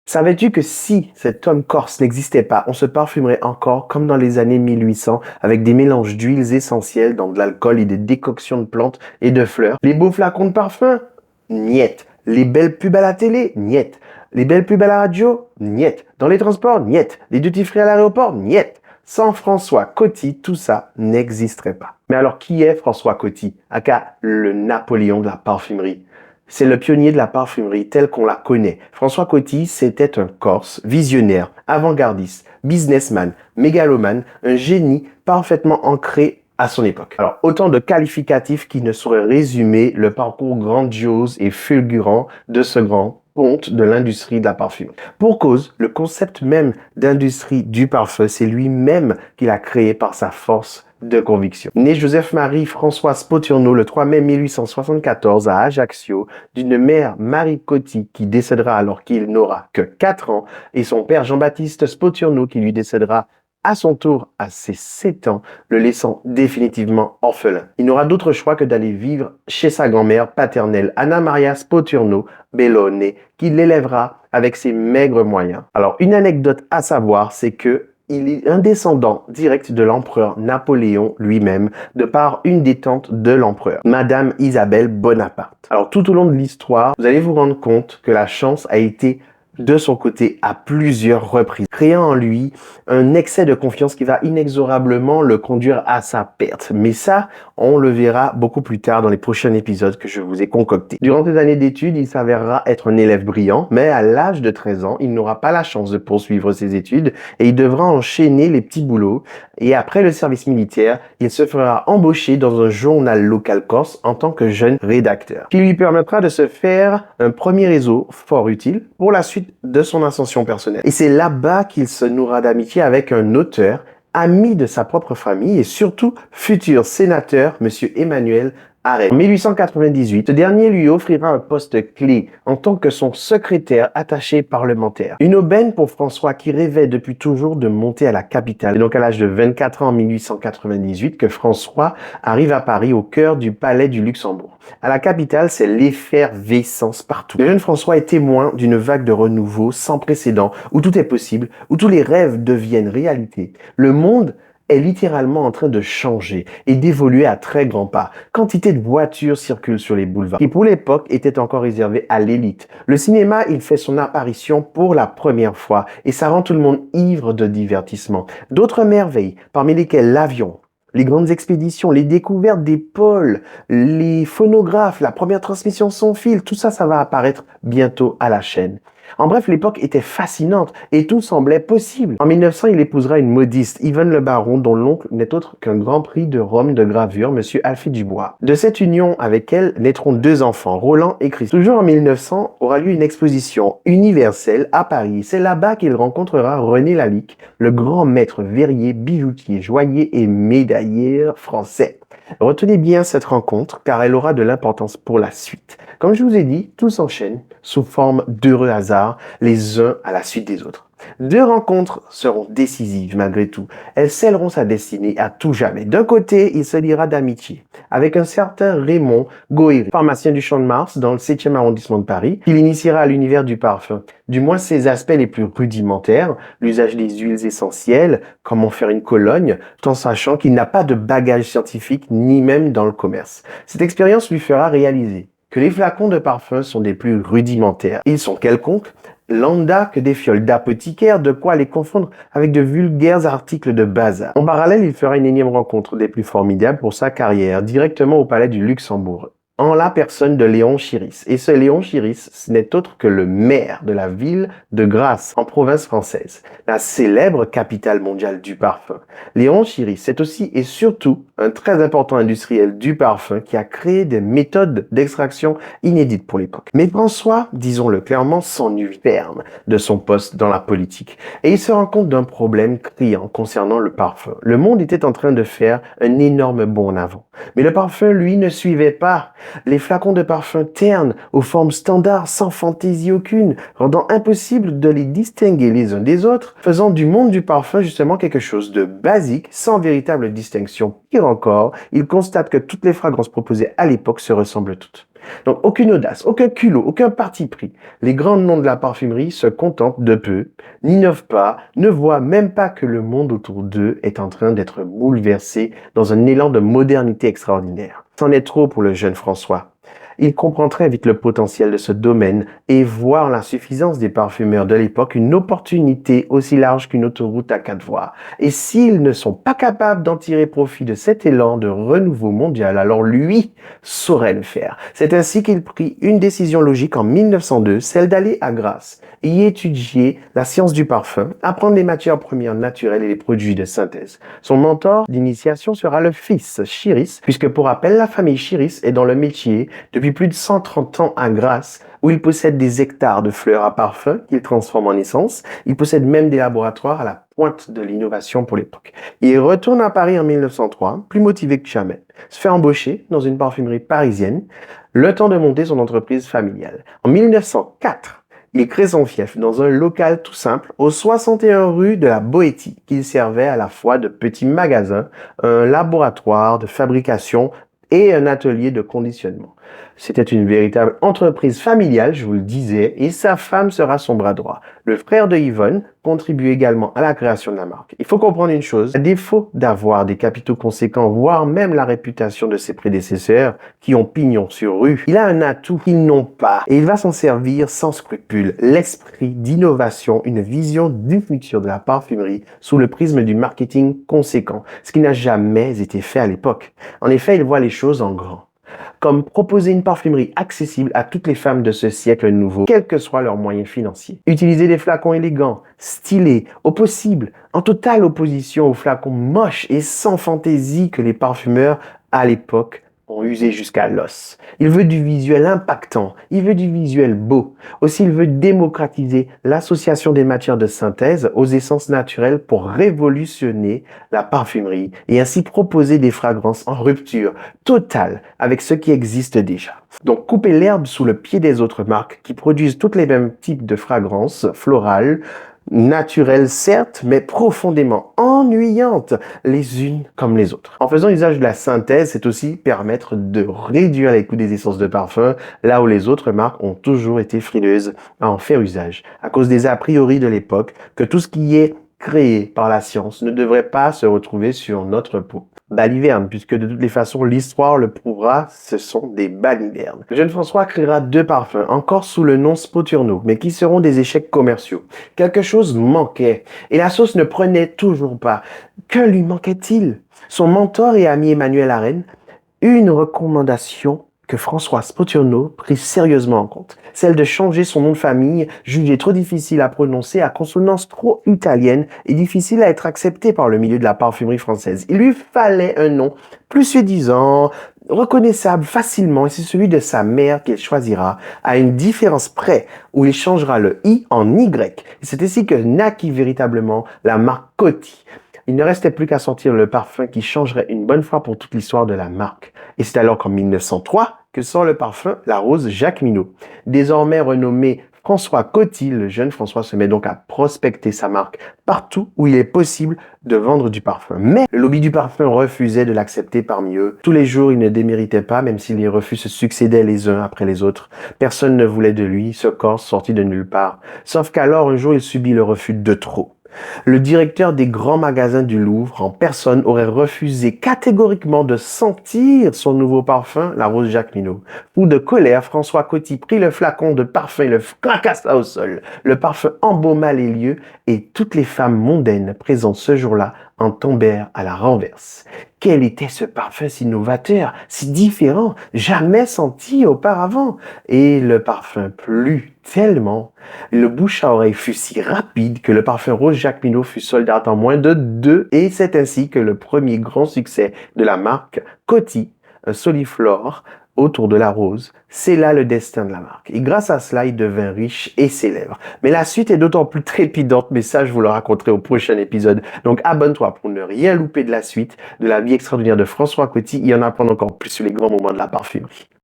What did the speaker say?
Savais-tu que si cet homme corse n'existait pas, on se parfumerait encore comme dans les années 1800 avec des mélanges d'huiles essentielles dans de l'alcool et des décoctions de plantes et de fleurs? Les beaux flacons de parfum? Niet. Les belles pubs à la télé? Niet. Les belles pubs à la radio? Niet. Dans les transports? Niet. Les duty-free à l'aéroport? Niet. Sans François Coty, tout ça n'existerait pas. Mais alors, qui est François Coty, aka le Napoléon de la parfumerie? C'est le pionnier de la parfumerie telle qu'on la connaît. François Coty, c'était un Corse, visionnaire, avant-gardiste, businessman, mégalomane, un génie parfaitement ancré à son époque. Alors, autant de qualificatifs qui ne sauraient résumer le parcours grandiose et fulgurant de ce grand ponte de l'industrie de la parfumerie. Pour cause, le concept même d'industrie du parfum, c'est lui-même qu'il a créé par sa force de conviction. Né Joseph-Marie François Spoturno le 3 mai 1874 à Ajaccio, d'une mère Marie Coty qui décédera alors qu'il n'aura que 4 ans et son père Jean-Baptiste Spoturno qui lui décédera à son tour à ses 7 ans, le laissant définitivement orphelin. Il n'aura d'autre choix que d'aller vivre chez sa grand-mère paternelle, Anna Maria Spoturno Bellone, qui l'élèvera avec ses maigres moyens. Alors, une anecdote à savoir, c'est que il est un descendant direct de l'empereur Napoléon lui-même, de par une des tantes de l'empereur, Madame Isabelle Bonaparte. Alors, tout au long de l'histoire, vous allez vous rendre compte que la chance a été de son côté à plusieurs reprises, créant en lui un excès de confiance qui va inexorablement le conduire à sa perte. Mais ça, on le verra beaucoup plus tard dans les prochains épisodes que je vous ai concoctés. Durant ses années d'études, il s'avérera être un élève brillant, mais à l'âge de 13 ans, il n'aura pas la chance de poursuivre ses études et il devra enchaîner les petits boulots. Et après le service militaire, il se fera embaucher dans un journal local corse en tant que jeune rédacteur, qui lui permettra de se faire un premier réseau fort utile pour la suite de son ascension personnelle. Et c'est là-bas qu'il se nourra d'amitié avec un auteur, ami de sa propre famille et surtout futur sénateur, monsieur Emmanuel Arès. En 1898, ce dernier lui offrira un poste clé en tant que son secrétaire attaché parlementaire. Une aubaine pour François qui rêvait depuis toujours de monter à la capitale. C'est donc à l'âge de 24 ans en 1898 que François arrive à Paris au cœur du palais du Luxembourg. À la capitale, c'est l'effervescence partout. Le jeune François est témoin d'une vague de renouveau sans précédent, où tout est possible, où tous les rêves deviennent réalité. Le monde est littéralement en train de changer et d'évoluer à très grands pas. Quantité de voitures circulent sur les boulevards, qui pour l'époque étaient encore réservées à l'élite. Le cinéma, il fait son apparition pour la première fois et ça rend tout le monde ivre de divertissement. D'autres merveilles, parmi lesquelles l'avion, les grandes expéditions, les découvertes des pôles, les phonographes, la première transmission sans fil, tout ça, ça va apparaître bientôt à la chaîne. En bref, l'époque était fascinante et tout semblait possible. En 1900, il épousera une modiste, Yvonne Le Baron, dont l'oncle n'est autre qu'un grand prix de Rome de gravure, monsieur Alphée Dubois. De cette union avec elle naîtront 2 enfants, Roland et Christophe. Toujours en 1900, aura lieu une exposition universelle à Paris. C'est là-bas qu'il rencontrera René Lalique, le grand maître verrier, bijoutier, joaillier et médailleur français. Retenez bien cette rencontre car elle aura de l'importance pour la suite. Comme je vous ai dit, tout s'enchaîne sous forme d'heureux hasards, les uns à la suite des autres. 2 rencontres seront décisives malgré tout. Elles scelleront sa destinée à tout jamais. D'un côté, il se liera d'amitié avec un certain Raymond Goëri, pharmacien du Champ de Mars dans le 7e arrondissement de Paris, qui l'initiera à l'univers du parfum. Du moins ses aspects les plus rudimentaires, l'usage des huiles essentielles, comment faire une cologne, tout en sachant qu'il n'a pas de bagage scientifique ni même dans le commerce. Cette expérience lui fera réaliser que les flacons de parfum sont des plus rudimentaires. Ils sont quelconques, lambda que des fioles d'apothicaire, de quoi les confondre avec de vulgaires articles de bazar. En parallèle, il fera une énième rencontre des plus formidables pour sa carrière, directement au palais du Luxembourg, en la personne de Léon Chiris. Et ce Léon Chiris, ce n'est autre que le maire de la ville de Grasse, en province française, la célèbre capitale mondiale du parfum. Léon Chiris est aussi et surtout un très important industriel du parfum qui a créé des méthodes d'extraction inédites pour l'époque. Mais François, disons-le clairement, s'ennuie ferme de son poste dans la politique. Et il se rend compte d'un problème criant concernant le parfum. Le monde était en train de faire un énorme bond en avant. Mais le parfum, lui, ne suivait pas. Les flacons de parfum ternes, aux formes standards, sans fantaisie aucune, rendant impossible de les distinguer les uns des autres, faisant du monde du parfum justement quelque chose de basique, sans véritable distinction. Pire encore, il constate que toutes les fragrances proposées à l'époque se ressemblent toutes. Donc aucune audace, aucun culot, aucun parti pris. Les grands noms de la parfumerie se contentent de peu, n'innovent pas, ne voient même pas que le monde autour d'eux est en train d'être bouleversé dans un élan de modernité extraordinaire. C'en est trop pour le jeune François. Il comprend très vite le potentiel de ce domaine et voit l'insuffisance des parfumeurs de l'époque une opportunité aussi large qu'une autoroute à 4 voies. Et s'ils ne sont pas capables d'en tirer profit de cet élan de renouveau mondial, alors lui saurait le faire. C'est ainsi qu'il prit une décision logique en 1902, celle d'aller à Grasse, y étudier la science du parfum, apprendre les matières premières naturelles et les produits de synthèse. Son mentor d'initiation sera le fils Chiris, puisque pour rappel, la famille Chiris est dans le métier depuis plus de 130 ans à Grasse, où il possède des hectares de fleurs à parfum qu'il transforme en essence. Il possède même des laboratoires à la pointe de l'innovation pour l'époque. Il retourne à Paris en 1903, plus motivé que jamais, se fait embaucher dans une parfumerie parisienne, le temps de monter son entreprise familiale. En 1904, il crée son fief dans un local tout simple au 61 rue de la Boétie, qu'il servait à la fois de petit magasin, un laboratoire de fabrication et un atelier de conditionnement. C'était une véritable entreprise familiale, je vous le disais, et sa femme sera son bras droit. Le frère de Yvonne contribue également à la création de la marque. Il faut comprendre une chose, à défaut d'avoir des capitaux conséquents, voire même la réputation de ses prédécesseurs qui ont pignon sur rue, il a un atout qu'ils n'ont pas et il va s'en servir sans scrupule. L'esprit d'innovation, une vision du futur de la parfumerie sous le prisme du marketing conséquent, ce qui n'a jamais été fait à l'époque. En effet, il voit les choses en grand, comme proposer une parfumerie accessible à toutes les femmes de ce siècle nouveau, quels que soient leurs moyens financiers. Utiliser des flacons élégants, stylés, au possible, en totale opposition aux flacons moches et sans fantaisie que les parfumeurs, à l'époque, ont usé jusqu'à l'os. Il veut du visuel impactant, il veut du visuel beau. Aussi, il veut démocratiser l'association des matières de synthèse aux essences naturelles pour révolutionner la parfumerie et ainsi proposer des fragrances en rupture totale avec ce qui existe déjà. Donc, couper l'herbe sous le pied des autres marques qui produisent tous les mêmes types de fragrances florales, naturelles certes, mais profondément ennuyantes les unes comme les autres. En faisant usage de la synthèse, c'est aussi permettre de réduire les coûts des essences de parfum, là où les autres marques ont toujours été frileuses à en faire usage, à cause des a priori de l'époque, que tout ce qui est créé par la science ne devrait pas se retrouver sur notre peau. Balivernes, puisque de toutes les façons, l'histoire le prouvera, ce sont des balivernes. Le jeune François créera 2 parfums, encore sous le nom Spoturno, mais qui seront des échecs commerciaux. Quelque chose manquait, et la sauce ne prenait toujours pas. Que lui manquait-il? Son mentor et ami Emmanuel Arène eut une recommandation que François Spoturno prit sérieusement en compte, celle de changer son nom de famille, jugé trop difficile à prononcer, à consonance trop italienne et difficile à être accepté par le milieu de la parfumerie française. Il lui fallait un nom plus séduisant, reconnaissable facilement, et c'est celui de sa mère qu'il choisira, à une différence près, où il changera le I en Y. Et c'est ainsi que naquit véritablement la marque Coty. Il ne restait plus qu'à sortir le parfum qui changerait une bonne fois pour toute l'histoire de la marque. Et c'est alors qu'en 1903 que sort le parfum La Rose Jacqueminot. Désormais renommé François Coty, le jeune François se met donc à prospecter sa marque partout où il est possible de vendre du parfum. Mais le lobby du parfum refusait de l'accepter parmi eux. Tous les jours, il ne déméritait pas, même si les refus se succédaient les uns après les autres. Personne ne voulait de lui, ce corps sorti de nulle part. Sauf qu'alors, un jour, il subit le refus de trop. Le directeur des grands magasins du Louvre en personne aurait refusé catégoriquement de sentir son nouveau parfum, La Rose Jacqueminot. Fou de colère, François Coty prit le flacon de parfum et le fracassa au sol. Le parfum embauma les lieux et toutes les femmes mondaines présentes ce jour-là en tombèrent à la renverse. Quel était ce parfum si novateur, si différent, jamais senti auparavant? Et le parfum plut tellement, le bouche à oreille fut si rapide que le parfum Rose Jacqueminot fut sold out en moins de 2, et c'est ainsi que le premier grand succès de la marque Coty, un soliflore autour de la rose, c'est là le destin de la marque. Et grâce à cela, il devint riche et célèbre. Mais la suite est d'autant plus trépidante, mais ça, je vous le raconterai au prochain épisode. Donc, abonne-toi pour ne rien louper de la suite, de la vie extraordinaire de François Coty et en apprendre encore plus sur les grands moments de la parfumerie.